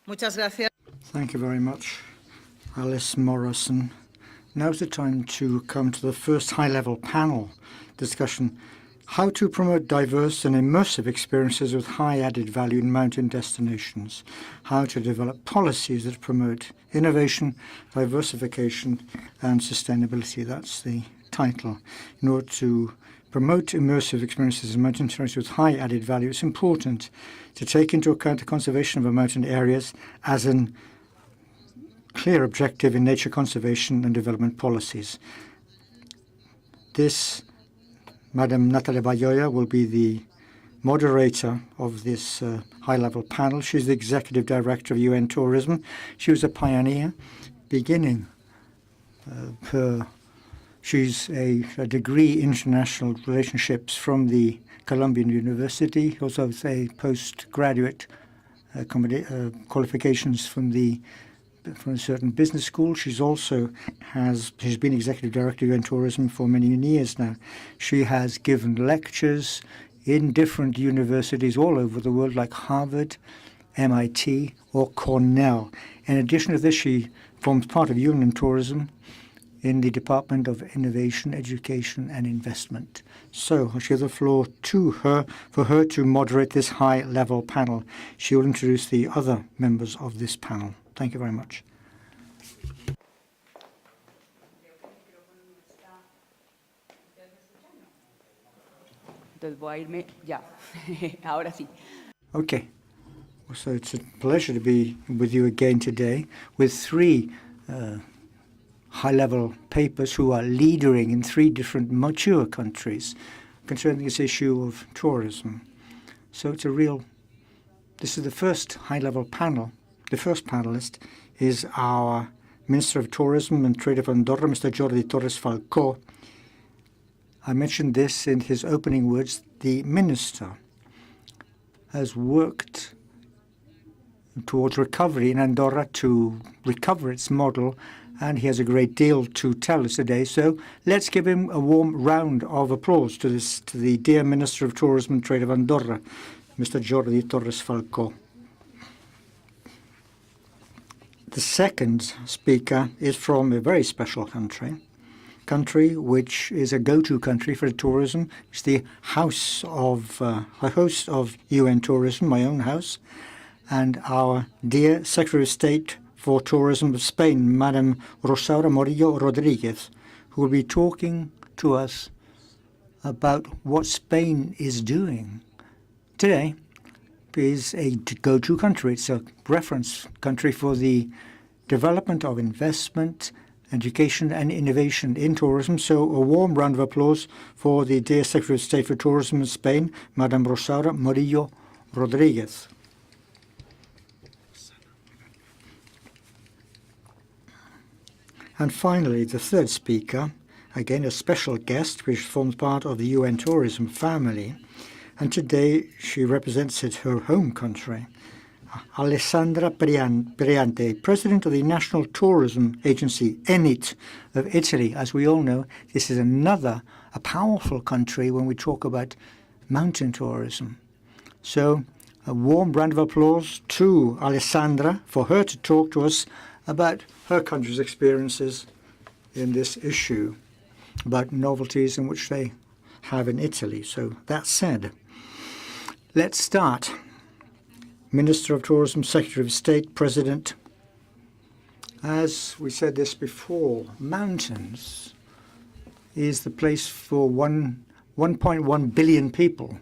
Muchas gracias. Thank you very much, Alice Morrison. Now's the time to come to the first high-level panel discussion. How to promote diverse and immersive experiences with high added value in mountain destinations. How to develop policies that promote innovation, diversification, and sustainability. That's the title. In order to promote immersive experiences in mountain terrains with high added value, it's important to take into account the conservation of our mountain areas as an clear objective in nature conservation and development policies. Madam Natalia Bayona will be the moderator of this high-level panel. She's the Executive Director of UN Tourism. She was a pioneer beginning she's a degree in international relationships from the Columbian University, also with a postgraduate qualifications from a certain business school. She's been Executive Director of UN Tourism for many years now. She has given lectures in different universities all over the world, like Harvard, MIT, or Cornell. In addition to this, she forms part of UN Tourism in the Department of Innovation, Education and Investment. So I give the floor to her for her to moderate this high-level panel. She will introduce the other members of this panel. Thank you very much. Okay. So it's a pleasure to be with you again today with three high-level papers who are leading in three different mature countries concerning this issue of tourism. So this is the first high-level panel. The first panelist is our Minister of Tourism and Trade of Andorra, Mr. Jordi Torres Falcó. I mentioned this in his opening words. The minister has worked towards recovery in Andorra to recover its model, and he has a great deal to tell us today. So let's give him a warm round of applause to the dear Minister of Tourism and Trade of Andorra, Mr. Jordi Torres Falcó. The second speaker is from a very special country which is a go-to country for tourism. It's the host of UN Tourism, my own house, and our dear Secretary of State for Tourism of Spain, Madam Rosana Morillo Rodríguez, who will be talking to us about what Spain is doing. Today is a go-to country. It's a reference country for the development of investment, education and innovation in tourism. So a warm round of applause for the dear Secretary of State for Tourism in Spain, Madam Rosana Morillo Rodríguez. And finally, the third speaker, again a special guest, which forms part of the UN Tourism family. And today she represents her home country, Alessandra Priante, President of the National Tourism Agency, ENIT, of Italy. As we all know, this is a powerful country when we talk about mountain tourism. So a warm round of applause to Alessandra for her to talk to us about her country's experiences in this issue, about novelties in which they have in Italy. So that said, let's start. Minister of Tourism, Secretary of State, President. As we said this before, mountains is the place for 1.1 billion people.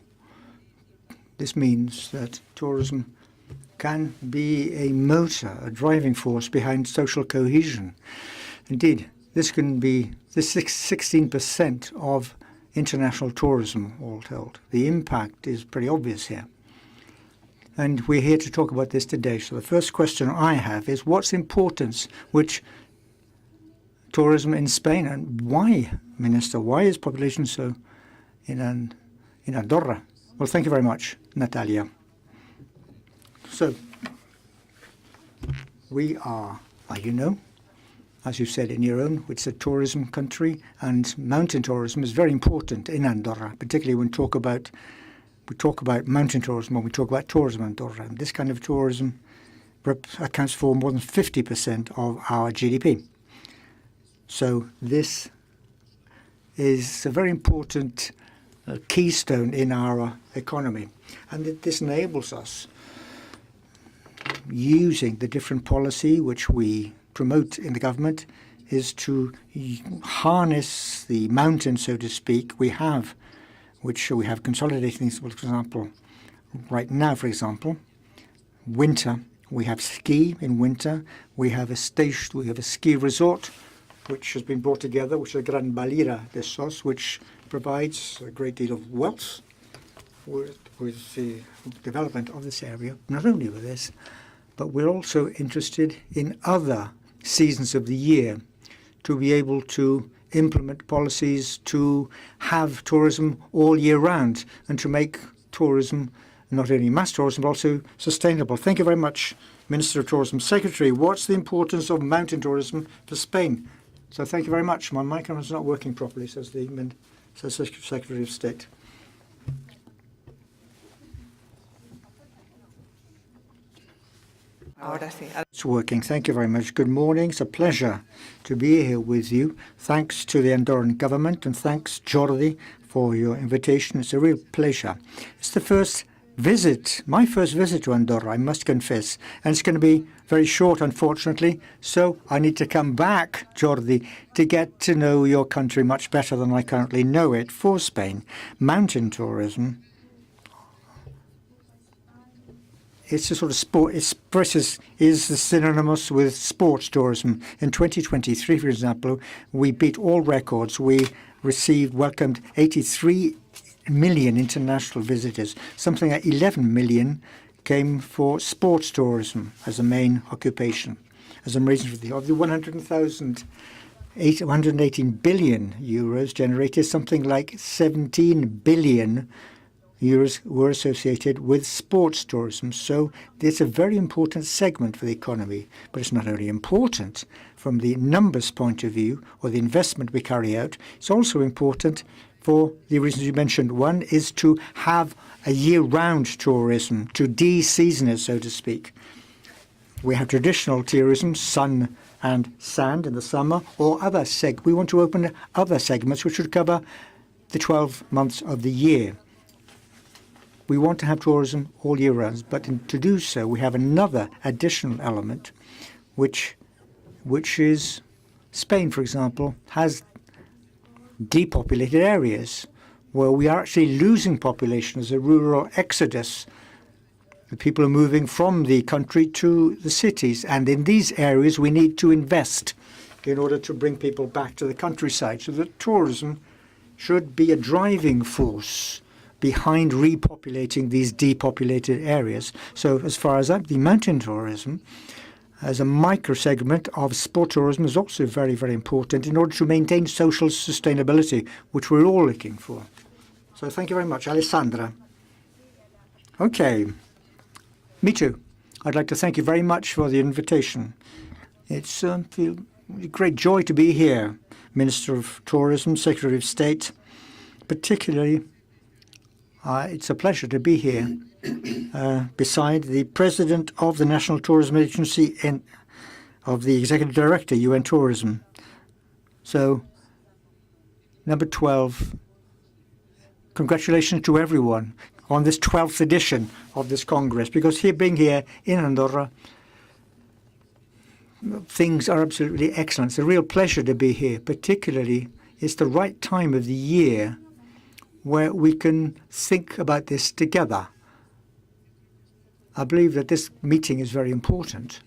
This means that tourism can be a motor, a driving force behind social cohesion. Indeed, this can be 16% of international tourism, all told. The impact is pretty obvious here. And we're here to talk about this today. So the first question I have is, what's the importance which tourism in Spain, and why, Minister, why is population so in Andorra? Well, thank you very much, Natalia. So we are, you know, as you said in your own, it's a tourism country, and mountain tourism is very important in Andorra, particularly when we talk about mountain tourism, when we talk about tourism in Andorra. And this kind of tourism accounts for more than 50% of our GDP. So this is a very important keystone in our economy. And this enables us, using the different policy which we promote in the government, is to harness the mountain, so to speak, we have, which we have consolidated things. For example, right now, for example, winter, we have ski in winter. We have a station, we have a ski resort, which has been brought together, which is the Gran Valira de Sos, which provides a great deal of wealth with the development of this area. Not only with this, but we're also interested in other seasons of the year to be able to implement policies to have tourism all year round and to make tourism not only mass tourism, but also sustainable. Thank you very much, Minister of Tourism. Secretary, what's the importance of mountain tourism for Spain? So thank you very much. My microphone is not working properly, says the Secretary of State. It's working. Thank you very much. Good morning. It's a pleasure to be here with you. Thanks to the Andorran government and thanks, Jordi, for your invitation. It's a real pleasure. It's the first visit, my first visit to Andorra, I must confess, and it's going to be very short, unfortunately, so I need to come back, Jordi, to get to know your country much better than I currently know it. For Spain, mountain tourism, it's a sort of sport, is synonymous with sports tourism. In 2023, for example, we beat all records. We welcomed 83 million international visitors. Something like 11 million came for sports tourism as a main occupation, as a reason for the 118 billion euros generated. Something like 17 billion euros were associated with sports tourism. So it's a very important segment for the economy. But it's not only important from the numbers point of view or the investment we carry out, it's also important for the reasons you mentioned. One is to have a year-round tourism, to de-season it, so to speak. We have traditional tourism, sun and sand in the summer, or other we want to open other segments which would cover the 12 months of the year. We want to have tourism all year round, but to do so, we have another additional element, which is Spain, for example, has depopulated areas where we are actually losing population as a rural exodus. The people are moving from the country to the cities, and in these areas we need to invest in order to bring people back to the countryside. So that tourism should be a driving force behind repopulating these depopulated areas. So as far as that, the mountain tourism as a micro-segment of sport tourism is also very, very important in order to maintain social sustainability, which we're all looking for. So thank you very much. Alessandra. Okay. Me too. I'd like to thank you very much for the invitation. It's a great joy to be here, Minister of Tourism, Secretary of State. Particularly, it's a pleasure to be here beside the President of the National Tourism Agency and of the Executive Director, UN Tourism. So, number 12, congratulations to everyone on this 12th edition of this Congress, because being here in Andorra, things are absolutely excellent. It's a real pleasure to be here. Particularly, it's the right time of the year where we can think about this together. I believe that this meeting is very important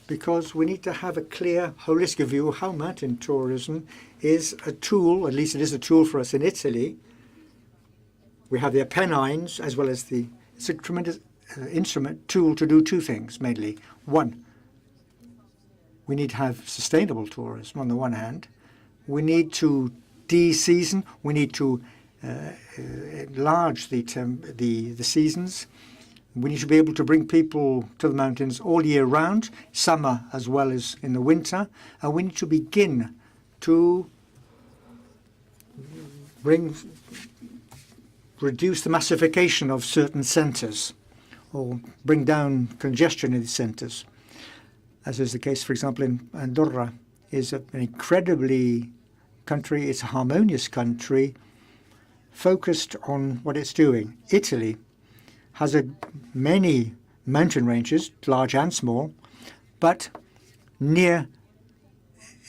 because we need to have a clear, holistic view of how mountain tourism is a tool, at least it is a tool for us in Italy. We have the Apennines as well as it's a tremendous tool to do two things mainly. One, we need to have sustainable tourism on the one hand. We need to de-season, we need to enlarge the seasons. We need to be able to bring people to the mountains all year round, summer as well as in the winter. And we need to begin to reduce the massification of certain centres or bring down congestion in the centres. as is the case, for example, in Andorra, is an incredibly country. It's a harmonious country, focused on what it's doing. Italy has many mountain ranges, large and small, but near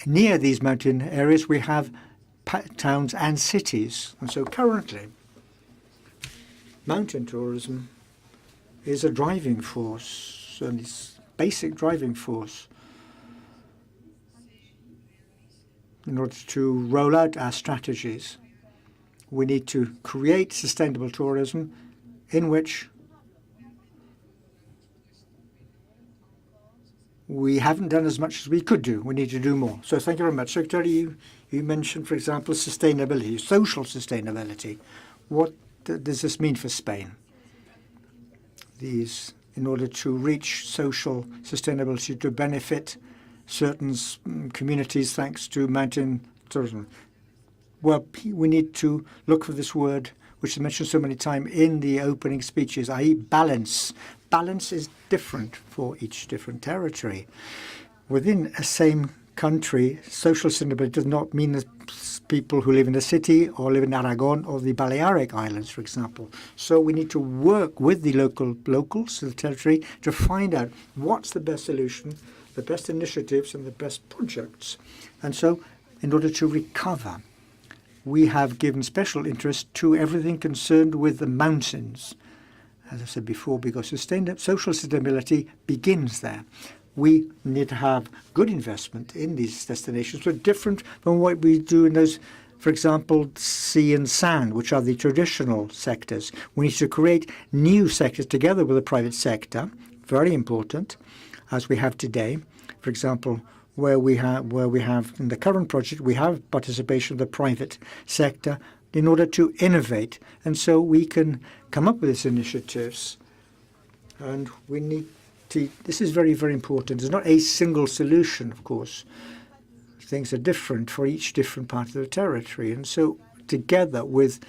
these mountain areas we have towns and cities. And so currently, mountain tourism is a driving force, and it's basic driving force in order to roll out our strategies. We need to create sustainable tourism in which we haven't done as much as we could do. We need to do more. So thank you very much. Secretary, you mentioned, for example, sustainability, social sustainability. What does this mean for Spain? In order to reach social sustainability to benefit certain communities thanks to mountain tourism. Well, we need to look for this word, which is mentioned so many times in the opening speeches, i.e. balance. Balance is different for each different territory. Within a same country, social sustainability does not mean that people who live in the city or live in Aragon or the Balearic Islands, for example. So we need to work with the locals of the territory to find out what's the best solution, the best initiatives and the best projects. And so in order to recover, we have given special interest to everything concerned with the mountains, as I said before, because social sustainability begins there. We need to have good investment in these destinations, but different from what we do in those, for example, sea and sand, which are the traditional sectors. We need to create new sectors together with the private sector, very important, as we have today. For example, where we have in the current project, we have participation of the private sector in order to innovate. And so we can come up with these initiatives. And we need to, this is very, very important. There's not a single solution, of course. Things are different for each different part of the territory. And so together with,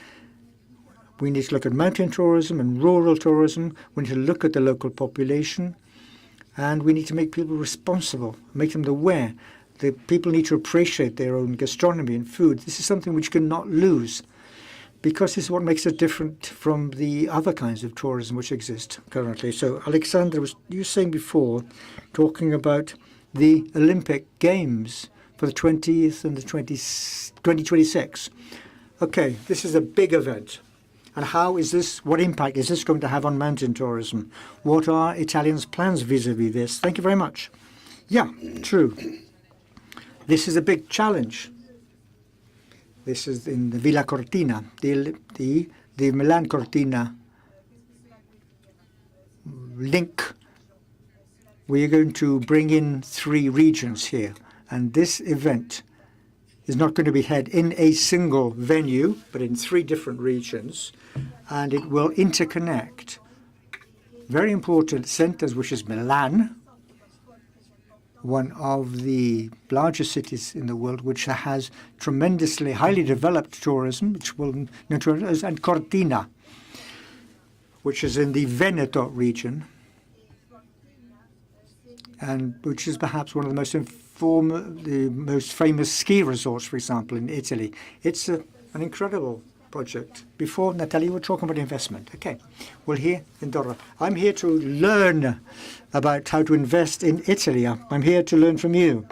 we need to look at mountain tourism and rural tourism. We need to look at the local population. And we need to make people responsible, make them aware. The people need to appreciate their own gastronomy and food. This is something which cannot lose, because this is what makes it different from the other kinds of tourism which exist currently. So, Alexandra, you were saying before, talking about the Olympic Games for the 20th and the 2026. Okay, this is a big event. And how is this, what impact is this going to have on mountain tourism? What are Italians' plans vis-à-vis this? Thank you very much. Yeah, true. This is a big challenge. This is in the Villa Cortina, the Milan Cortina link. We are going to bring in 3 regions here. And this event is not going to be held in a single venue, but in 3 different regions, and it will interconnect very important centers, which is Milan, one of the largest cities in the world, which has tremendously highly developed tourism, and Cortina, which is in the Veneto region, and which is perhaps one of the most famous ski resorts, for example, in Italy. It's an incredible project. Before, Natalia, you were talking about investment. Okay. Well, here in Andorra, I'm here to learn about how to invest in Italy. I'm here to learn from you.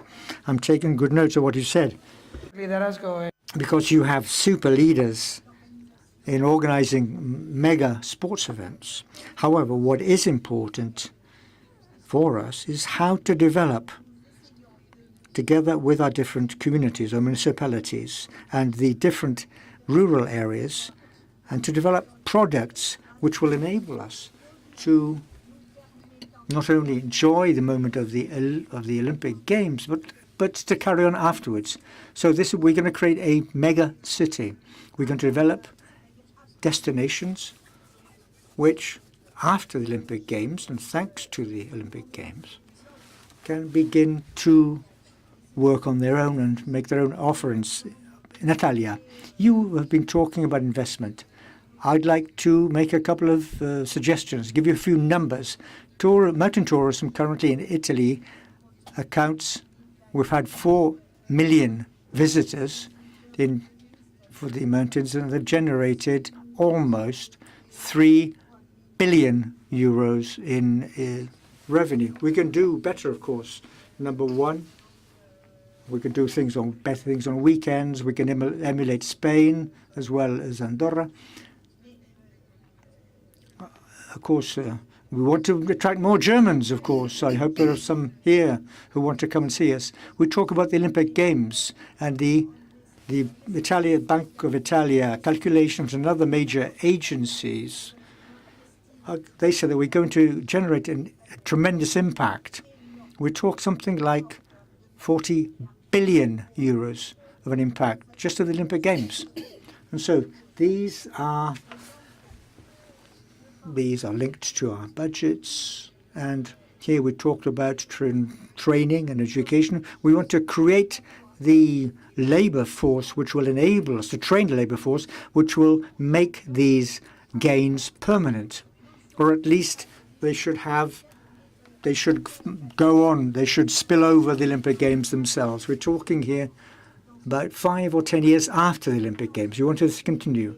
I'm taking good notes of what you said. Because you have super leaders in organizing mega sports events. However, what is important for us is how to develop together with our different communities or municipalities and the different rural areas, and to develop products which will enable us to not only enjoy the moment of the Olympic Games, but to carry on afterwards. So we're going to create a mega city. We're going to develop destinations which, after the Olympic Games, and thanks to the Olympic Games, can begin to work on their own and make their own offerings. Natalia, you have been talking about investment. I'd like to make a couple of suggestions, give you a few numbers. Mountain tourism currently in Italy accounts, we've had 4 million visitors for the mountains, and they've generated almost 3 billion euros in revenue. We can do better, of course. Number one, we can do better things on weekends. We can emulate Spain as well as Andorra. Of course, we want to attract more Germans, of course. I hope there are some here who want to come and see us. We talk about the Olympic Games and the Bank of Italia calculations and other major agencies. They say that we're going to generate a tremendous impact. We talk something like 40 billion euros of an impact just of the Olympic Games. And so these are linked to our budgets. And here we talked about training and education. We want to create the labor force which will enable us to train the labor force which will make these gains permanent. Or at least they should go on, they should spill over the Olympic Games themselves. We're talking here about 5 or 10 years after the Olympic Games. We want this to continue.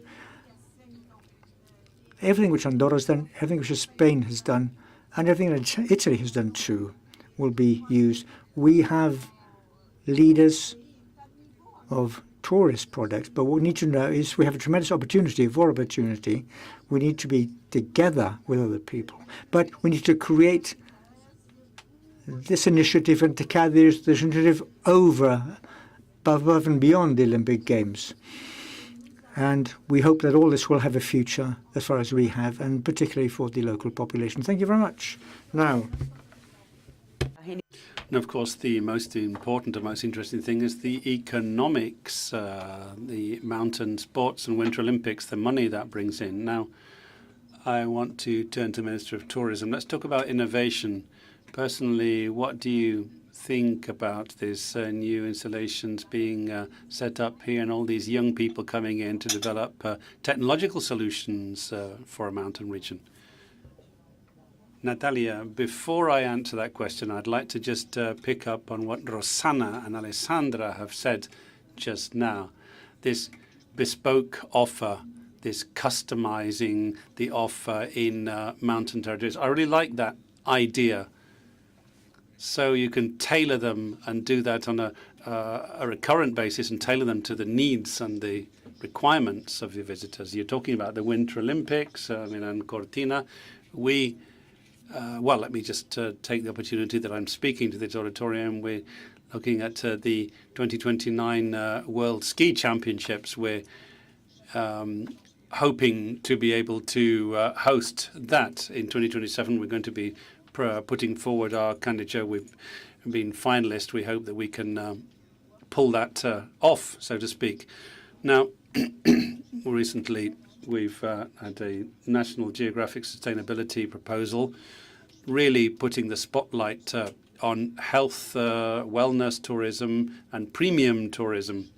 Everything which Andorra has done, everything which Spain has done, and everything that Italy has done too will be used. We have leaders of tourist products, but what we need to know is we have a tremendous opportunity. We need to be together with other people, but we need to create this initiative and to carry this initiative above and beyond the Olympic Games. And we hope that all this will have a future as far as we have, and particularly for the local population. Thank you very much. Now, and of course, the most important and most interesting thing is the economics, the mountain sports and Winter Olympics, the money that brings in. Now, I want to turn to the Minister of Tourism. Let's talk about innovation. Personally, what do you think about this new installations being set up here and all these young people coming in to develop technological solutions for a mountain region? Natalia, before I answer that question, I'd like to just pick up on what Rosana and Alessandra have said just now. This bespoke offer, this customizing the offer in mountain territories. I really like that idea. So you can tailor them and do that on a recurrent basis and tailor them to the needs and the requirements of your visitors. You're talking about the Winter Olympics in Cortina. Well, let me just take the opportunity that I'm speaking to this auditorium. We're looking at the 2029 World Ski Championships. We're hoping to be able to host that in 2027. We're going to be putting forward our candidature. We've been finalists. We hope that we can pull that off, so to speak. Now, recently, we've had a National Geographic Sustainability proposal, really putting the spotlight on health, wellness tourism, and premium tourism.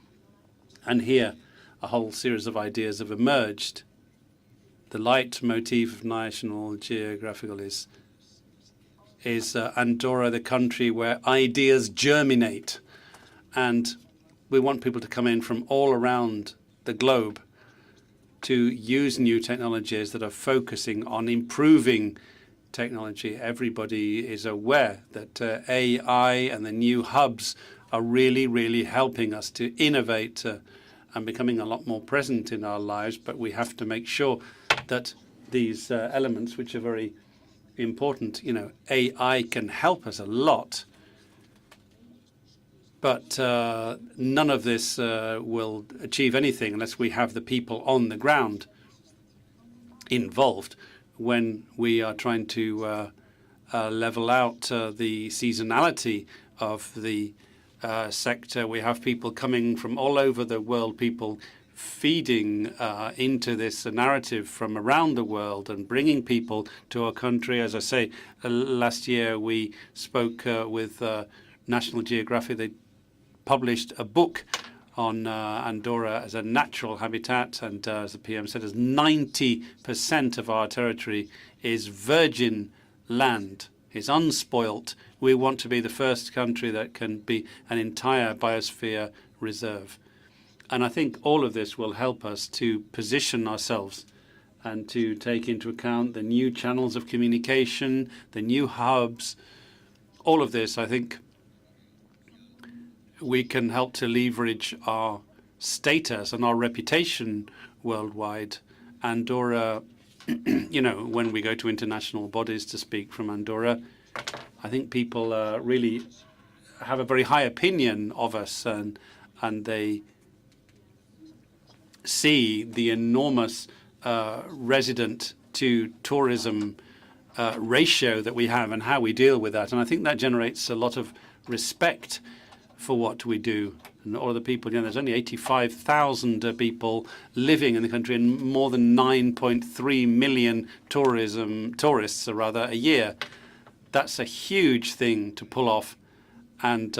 And here, a whole series of ideas have emerged. The leitmotif of National Geographic is Andorra, the country where ideas germinate. And we want people to come in from all around the globe to use new technologies that are focusing on improving technology. Everybody is aware that AI and the new hubs are really, really helping us to innovate and becoming a lot more present in our lives. But we have to make sure that these elements, which are very important, AI can help us a lot. But none of this will achieve anything unless we have the people on the ground involved when we are trying to level out the seasonality of the sector. We have people coming from all over the world, people feeding into this narrative from around the world and bringing people to our country. As I say, last year we spoke with National Geographic. They published a book on Andorra as a natural habitat, and as the PM said, as 90% of our territory is virgin land, is unspoilt. We want to be the first country that can be an entire biosphere reserve. And I think all of this will help us to position ourselves and to take into account the new channels of communication, the new hubs. All of this, I think, we can help to leverage our status and our reputation worldwide. Andorra, when we go to international bodies to speak from Andorra, I think people really have a very high opinion of us, and they see the enormous resident to tourism ratio that we have and how we deal with that. And I think that generates a lot of respect for what we do. And all of the people, there's only 85,000 people living in the country and more than 9.3 million tourists a year. That's a huge thing to pull off. And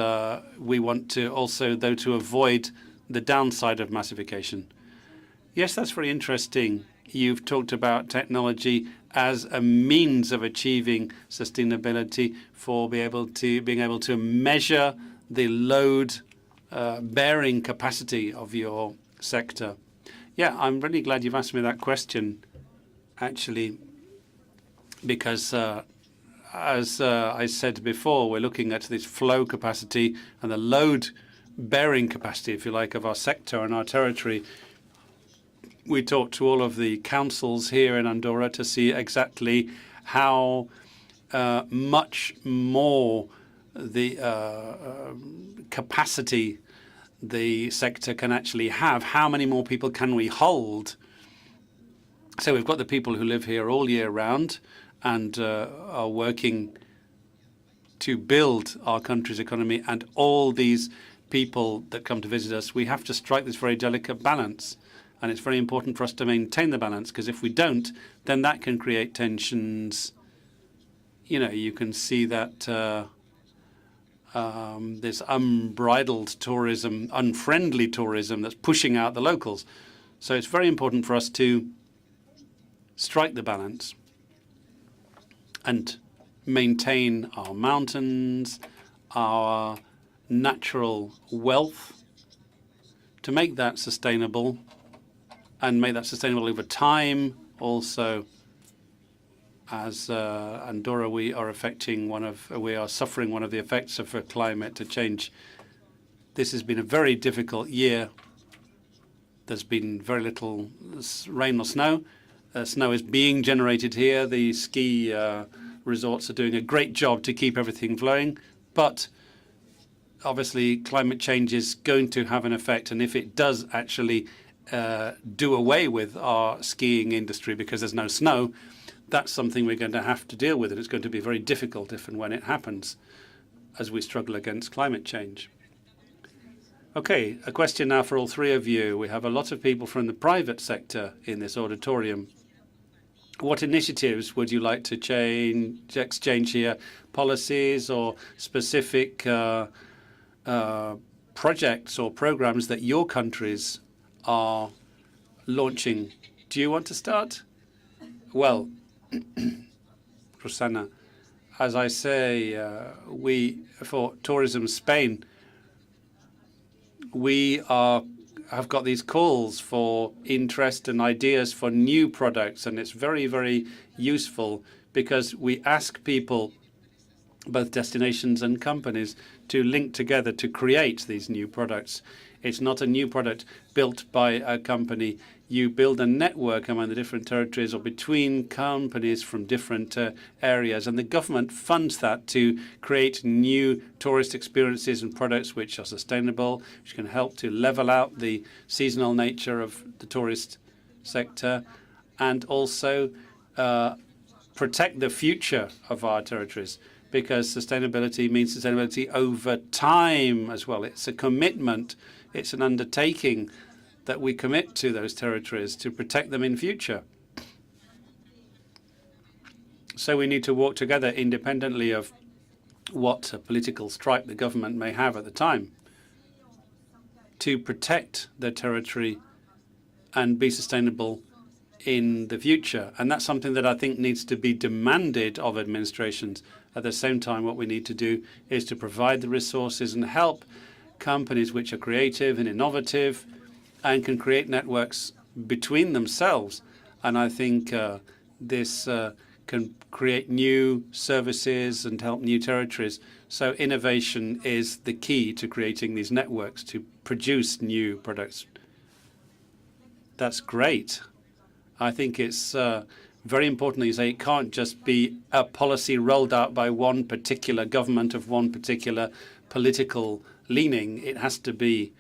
we want to also, though, to avoid the downside of massification. Yes, that's very interesting. You've talked about technology as a means of achieving sustainability for being able to measure the load bearing capacity of your sector. Yeah, I'm really glad you've asked me that question, actually, because as I said before, we're looking at this flow capacity and the load bearing capacity, if you like, of our sector and our territory. We talked to all of the councils here in Andorra to see exactly how much more the capacity the sector can actually have. How many more people can we hold? So we've got the people who live here all year round and are working to build our country's economy, and all these people that come to visit us. We have to strike this very delicate balance. And it's very important for us to maintain the balance, because if we don't, then that can create tensions. You can see that this unbridled tourism, unfriendly tourism that's pushing out the locals. So it's very important for us to strike the balance and maintain our mountains, our natural wealth, to make that sustainable. And make that sustainable over time. Also, as Andorra, we are suffering one of the effects of climate change. This has been a very difficult year. There's been very little rain or snow. Snow is being generated here. The ski resorts are doing a great job to keep everything flowing. But obviously, climate change is going to have an effect. And if it does actually do away with our skiing industry because there's no snow, that's something we're going to have to deal with, and it's going to be very difficult if and when it happens as we struggle against climate change. Okay, a question now for all three of you. We have a lot of people from the private sector in this auditorium. What initiatives would you like to exchange here? Policies or specific projects or programs that your countries are launching? Do you want to start? Well, Rosana, as I say, for Tourism Spain, we have got these calls for interest and ideas for new products, and it's very, very useful because we ask people, both destinations and companies, to link together to create these new products. It's not a new product built by a company. You build a network among the different territories or between companies from different areas, and the government funds that to create new tourist experiences and products which are sustainable, which can help to level out the seasonal nature of the tourist sector, and also protect the future of our territories, because sustainability means sustainability over time as well. It's a commitment. It's an undertaking that we commit to those territories to protect them in future. So we need to work together independently of what political stripe the government may have at the time to protect their territory and be sustainable in the future. And that's something that I think needs to be demanded of administrations. At the same time, what we need to do is to provide the resources and help companies which are creative and innovative and can create networks between themselves. And I think this can create new services and help new territories. So innovation is the key to creating these networks to produce new products. That's great. I think it's very important that you say it can't just be a policy rolled out by one particular government of one particular political leaning. It has to be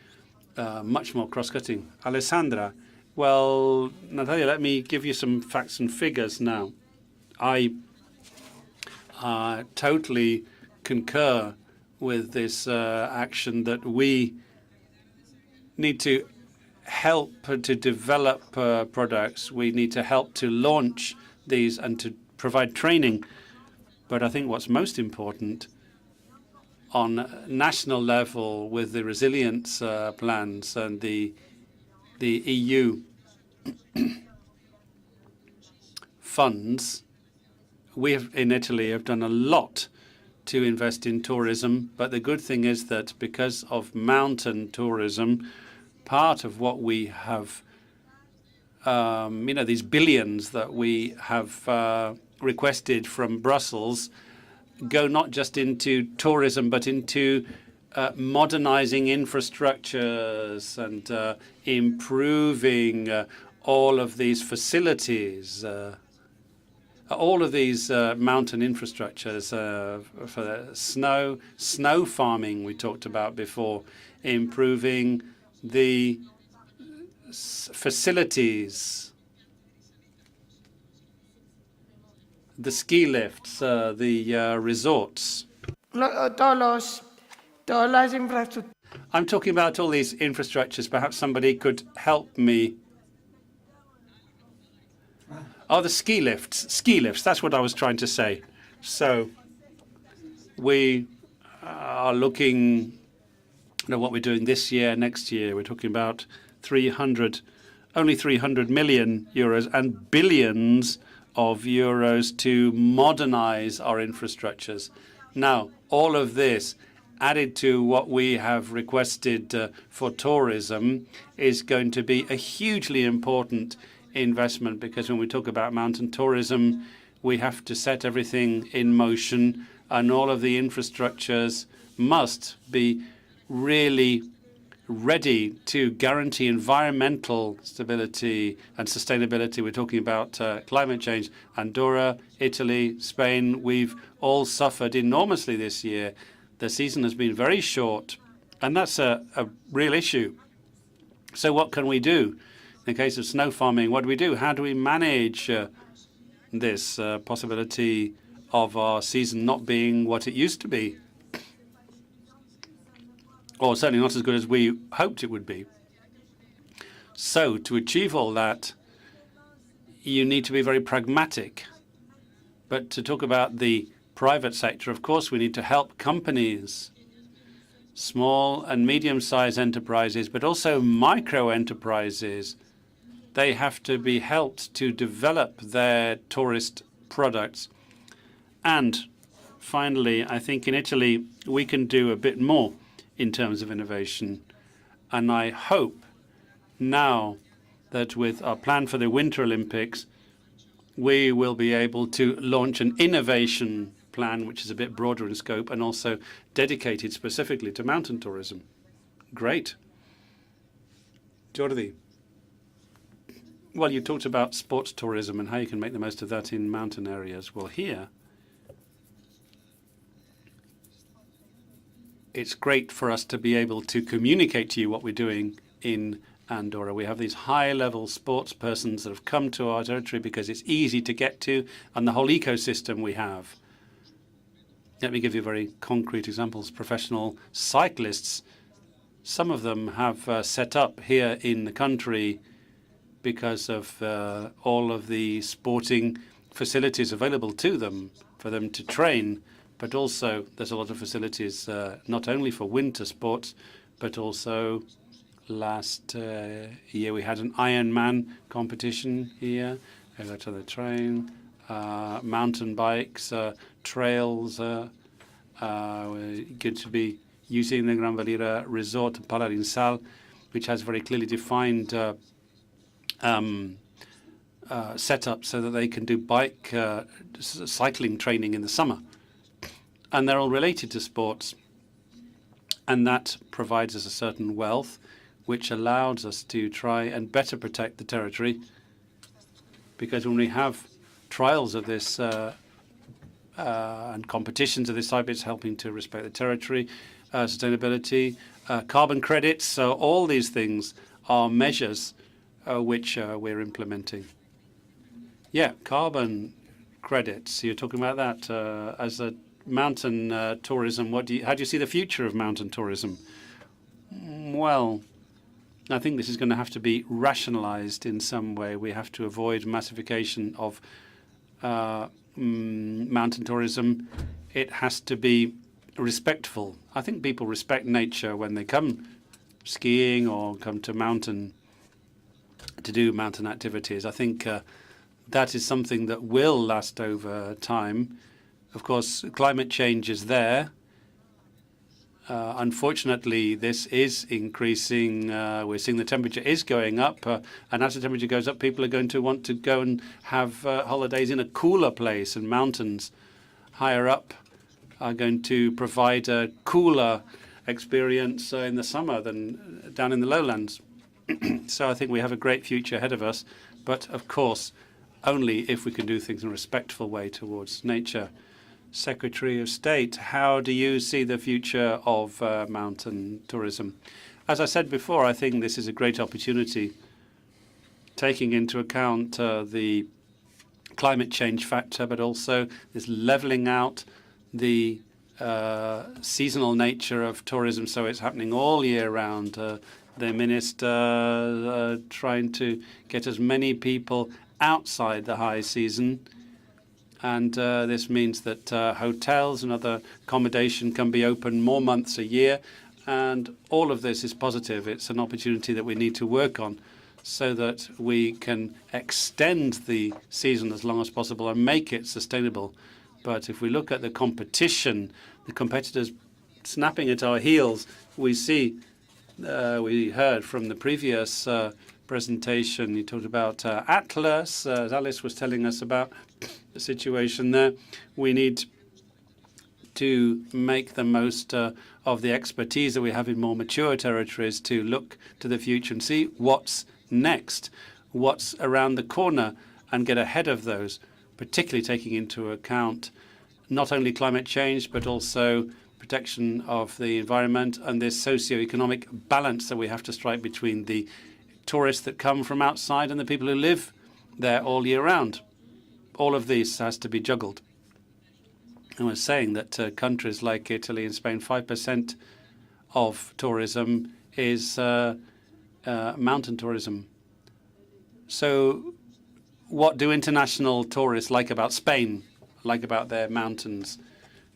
much more cross-cutting. Alessandra, well, Natalia, let me give you some facts and figures now. I totally concur with this action that we need to help to develop products. We need to help to launch these and to provide training. But I think what's most important on national level with the resilience plans and the EU funds, we in Italy have done a lot to invest in tourism. But the good thing is that because of mountain tourism, part of what we have, these billions that we have requested from Brussels go not just into tourism, but into modernizing infrastructures and improving all of these facilities, all of these mountain infrastructures for snow farming we talked about before, improving the facilities, the ski lifts, the resorts. I'm talking about all these infrastructures. Perhaps somebody could help me. Oh, the ski lifts. Ski lifts, that's what I was trying to say. So we are looking at what we're doing this year, next year. We're talking about only 300 million euros and billions of euros to modernize our infrastructures. Now, all of this added to what we have requested for tourism is going to be a hugely important investment, because when we talk about mountain tourism, we have to set everything in motion, and all of the infrastructures must be really ready to guarantee environmental stability and sustainability. We're talking about climate change. Andorra, Italy, Spain, we've all suffered enormously this year. The season has been very short, and that's a real issue. So what can we do? In the case of snow farming, what do we do? How do we manage this possibility of our season not being what it used to be? Or certainly not as good as we hoped it would be. So to achieve all that, you need to be very pragmatic. But to talk about the private sector, of course, we need to help companies, small and medium-sized enterprises, but also micro enterprises. They have to be helped to develop their tourist products. And finally, I think in Italy, we can do a bit more in terms of innovation. And I hope now that with our plan for the Winter Olympics, we will be able to launch an innovation plan, which is a bit broader in scope and also dedicated specifically to mountain tourism. Great. Jordi. Well, you talked about sports tourism and how you can make the most of that in mountain areas. Well, here, it's great for us to be able to communicate to you what we're doing in Andorra. We have these high-level sports persons that have come to our territory because it's easy to get to, and the whole ecosystem we have. Let me give you very concrete examples. Professional cyclists, some of them have set up here in the country because of all of the sporting facilities available to them for them to train. But also there's a lot of facilities not only for winter sports, but also Last year we had an Ironman competition here. I got to the train, mountain bikes, trails. We're going to be using the Gran Valira Resort in Palarinsal, which has very clearly defined setup so that they can do bike cycling training in the summer. And they're all related to sports. And that provides us a certain wealth, which allows us to try and better protect the territory. Because when we have trials of this and competitions of this type, it's helping to respect the territory, sustainability, carbon credits. So all these things are measures which we're implementing. Yeah, carbon credits. You're talking about that as a mountain tourism. How do you see the future of mountain tourism? Well, I think this is going to have to be rationalized in some way. We have to avoid massification of mountain tourism. It has to be respectful. I think people respect nature when they come skiing or come to do mountain activities. I think that is something that will last over time. Of course, climate change is there. Unfortunately, this is increasing. We're seeing the temperature is going up. And as the temperature goes up, people are going to want to go and have holidays in a cooler place. And mountains higher up are going to provide a cooler experience in the summer than down in the lowlands. So I think we have a great future ahead of us. But of course, only if we can do things in a respectful way towards nature. Secretary of State, how do you see the future of mountain tourism? As I said before, I think this is a great opportunity, taking into account the climate change factor, but also this leveling out the seasonal nature of tourism, so it's happening all year round. The minister trying to get as many people outside the high season. And this means that hotels and other accommodation can be open more months a year. And all of this is positive. It's an opportunity that we need to work on so that we can extend the season as long as possible and make it sustainable. But if we look at the competition, the competitors snapping at our heels, we see, we heard from the previous presentation, you talked about Atlas, as Alice was telling us about the situation there. We need to make the most of the expertise that we have in more mature territories to look to the future and see what's next, what's around the corner, and get ahead of those, particularly taking into account not only climate change, but also protection of the environment and this socio-economic balance that we have to strike between the tourists that come from outside and the people who live there all year round. All of this has to be juggled. And we're saying that countries like Italy and Spain, 5% of tourism is mountain tourism. So what do international tourists like about Spain, like about their mountains?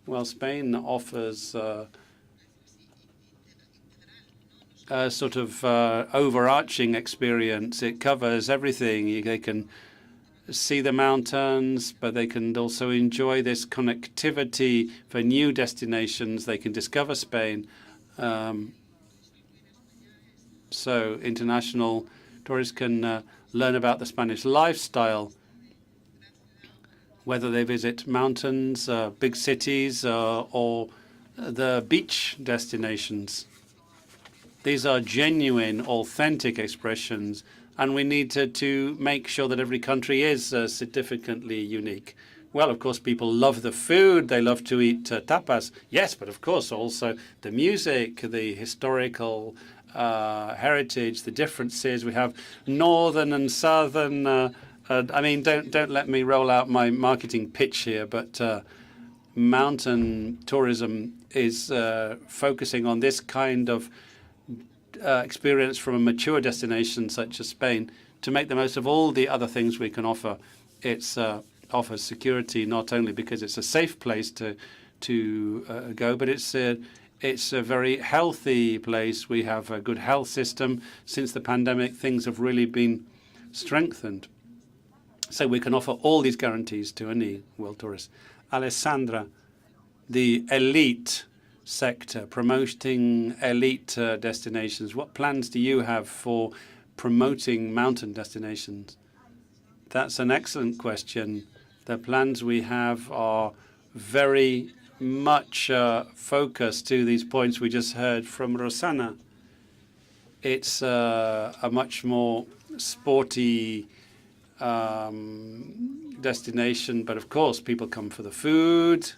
Well, Spain offers a sort of overarching experience. It covers everything. They can see the mountains, but they can also enjoy this connectivity for new destinations. They can discover Spain. So international tourists can learn about the Spanish lifestyle, whether they visit mountains, big cities, or the beach destinations. These are genuine, authentic expressions, and we need to make sure that every country is significantly unique. Well, of course, people love the food. They love to eat tapas. Yes, but of course also the music, the historical heritage, the differences. We have northern and southern. I mean, don't let me roll out my marketing pitch here, but mountain tourism is focusing on this kind of experience from a mature destination such as Spain to make the most of all the other things we can offer. It offers security not only because it's a safe place to go, but it's It's a very healthy place. We have a good health system. Since the pandemic, things have really been strengthened. So we can offer all these guarantees to any world tourist. Alessandra, the elite sector, promoting elite destinations. What plans do you have for promoting mountain destinations? That's an excellent question. The plans we have are very much focused to these points we just heard from Rosana. It's a much more sporty destination, but of course people come for the food.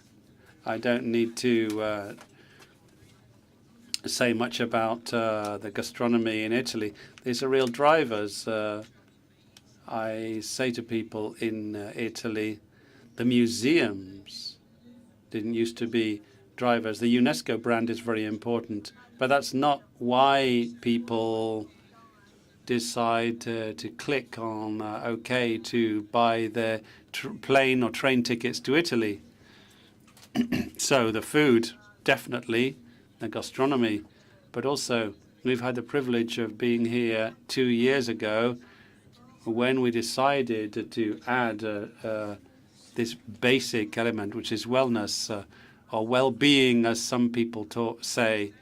I don't need to say much about the gastronomy in Italy. These are real drivers. I say to people in Italy, the museums didn't used to be drivers. The UNESCO brand is very important, but that's not why people decide to click on OK to buy their plane or train tickets to Italy. So the food, definitely, the gastronomy, but also we've had the privilege of being here 2 years ago when we decided to add this basic element, which is wellness or well-being, as some people say.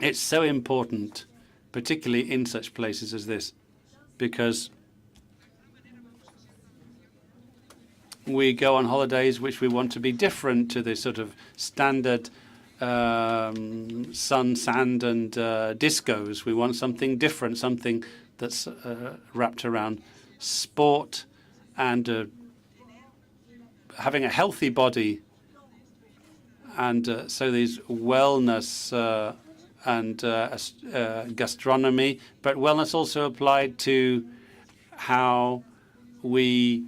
It's so important, particularly in such places as this, because we go on holidays which we want to be different to the sort of standard sun, sand, and discos. We want something different, something that's wrapped around sport and having a healthy body. And so there's wellness and gastronomy, but wellness also applied to how we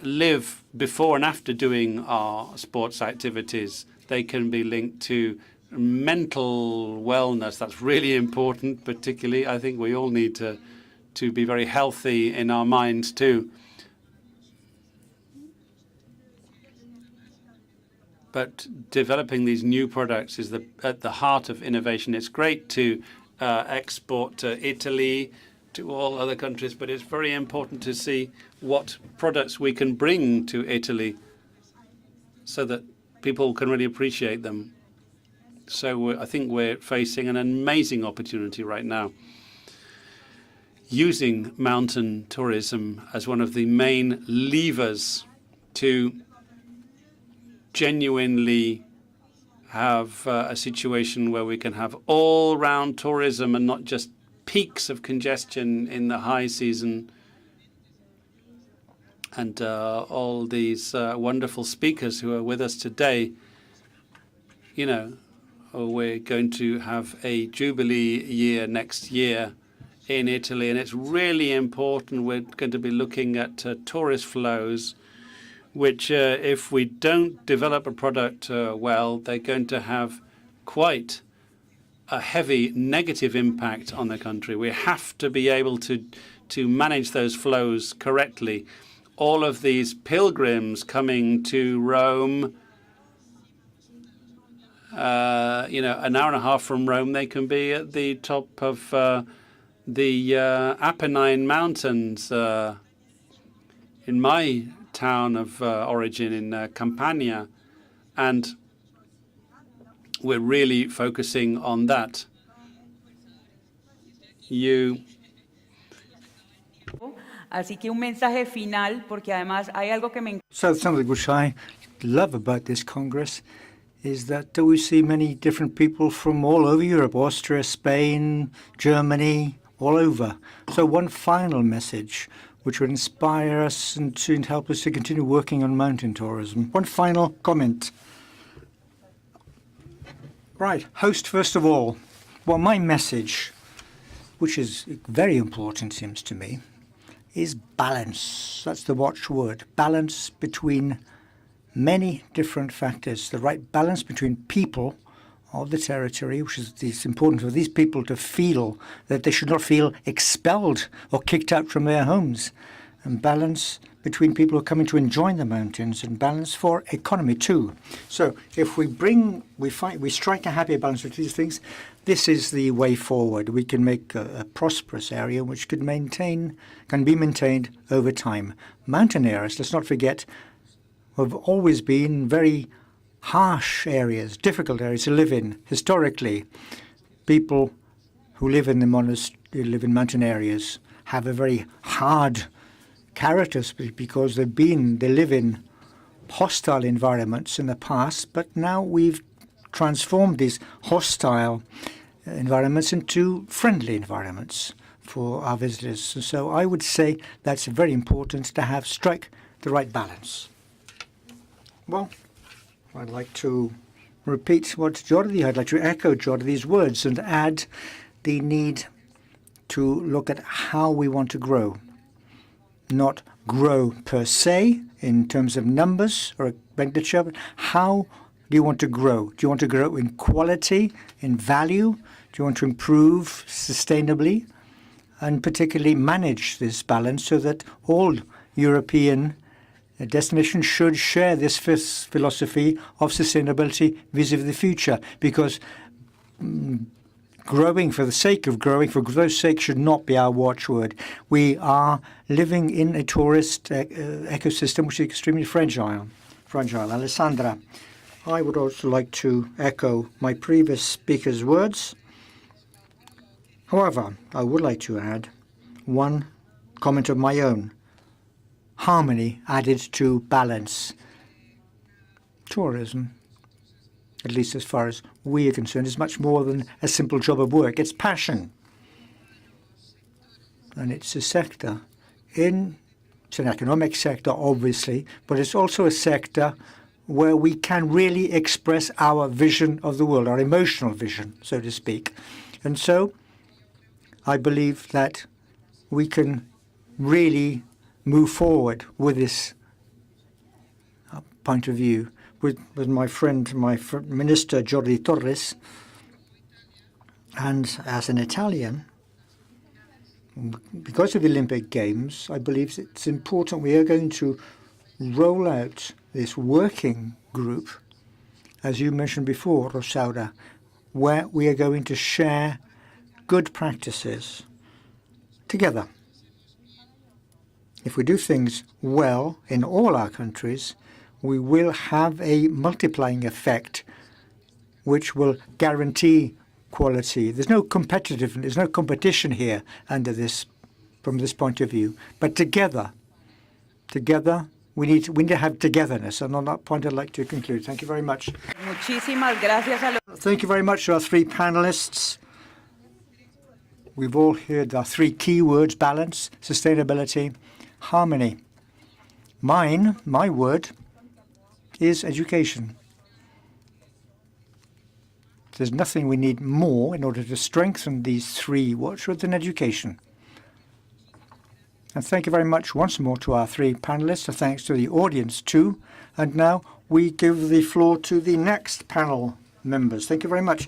live before and after doing our sports activities. They can be linked to mental wellness. That's really important, particularly. I think we all need to be very healthy in our minds too. But developing these new products is at the heart of innovation. It's great to export to Italy, to all other countries, but it's very important to see what products we can bring to Italy so that people can really appreciate them. So I think we're facing an amazing opportunity right now, using mountain tourism as one of the main levers to genuinely have a situation where we can have all-round tourism and not just peaks of congestion in the high season. And all these wonderful speakers who are with us today, you know, we're going to have a Jubilee year next year in Italy, and it's really important. We're going to be looking at tourist flows, which if we don't develop a product well, they're going to have quite a heavy negative impact on the country. We have to be able to manage those flows correctly. All of these pilgrims coming to Rome, you know, an hour and a half from Rome, they can be at the top of the Apennine Mountains in my town of origin in Campania, and we're really focusing on that. Así que un mensaje final, porque además hay algo que me So something which I love about this Congress is that we see many different people from all over Europe, Austria, Spain, Germany, all over. So one final message which would inspire us and to help us to continue working on mountain tourism. One final comment. Right, host first of all. Well, my message, which is very important, seems to me, is balance. That's the watchword. Balance between many different factors. The right balance between people of the territory, which is it's important for these people to feel that they should not feel expelled or kicked out from their homes, and balance between people who are coming to enjoy the mountains and balance for economy too. So if we strike a happy balance with these things, this is the way forward. We can make a prosperous area which can be maintained over time. Mountain areas, let's not forget, have always been very harsh areas, difficult areas to live in. Historically, people who live in mountain areas have a very hard characters because they live in hostile environments in the past, but now we've transformed these hostile environments into friendly environments for our visitors. So I would say that's very important to strike the right balance. Well, I'd like to repeat what Jordi, I'd like to echo Jordi's words and add the need to look at how we want to grow. Not grow per se in terms of numbers or expenditure, but how do you want to grow? Do you want to grow in quality, in value? Do you want to improve sustainably? And particularly manage this balance so that all European destinations should share this philosophy of sustainability vis-à-vis the future, because growing for the sake of growing, for growth's sake, should not be our watchword. We are living in a tourist ecosystem which is extremely fragile. Alessandra, I would also like to echo my previous speaker's words. However, I would like to add one comment of my own. Harmony added to balance. Tourism, at least as far as we are concerned, is much more than a simple job of work. It's passion. And it's a sector. It's an economic sector, obviously, but it's also a sector where we can really express our vision of the world, our emotional vision, so to speak. And so I believe that we can really move forward with this point of view. With my friend, Minister Jordi Torres, and as an Italian, because of the Olympic Games, I believe it's important we are going to roll out this working group, as you mentioned before, Rosana, where we are going to share good practices together. If we do things well in all our countries, we will have a multiplying effect which will guarantee quality. There's no competition here from this point of view. But together, we need to have togetherness. And on that point, I'd like to conclude. Thank you very much. Muchísimas gracias a los... Thank you very much to our three panelists. We've all heard our three key words: balance, sustainability, harmony. My word is education. There's nothing we need more in order to strengthen these three watchwords than education. And thank you very much once more to our three panelists, and thanks to the audience too. And now we give the floor to the next panel members. Thank you very much.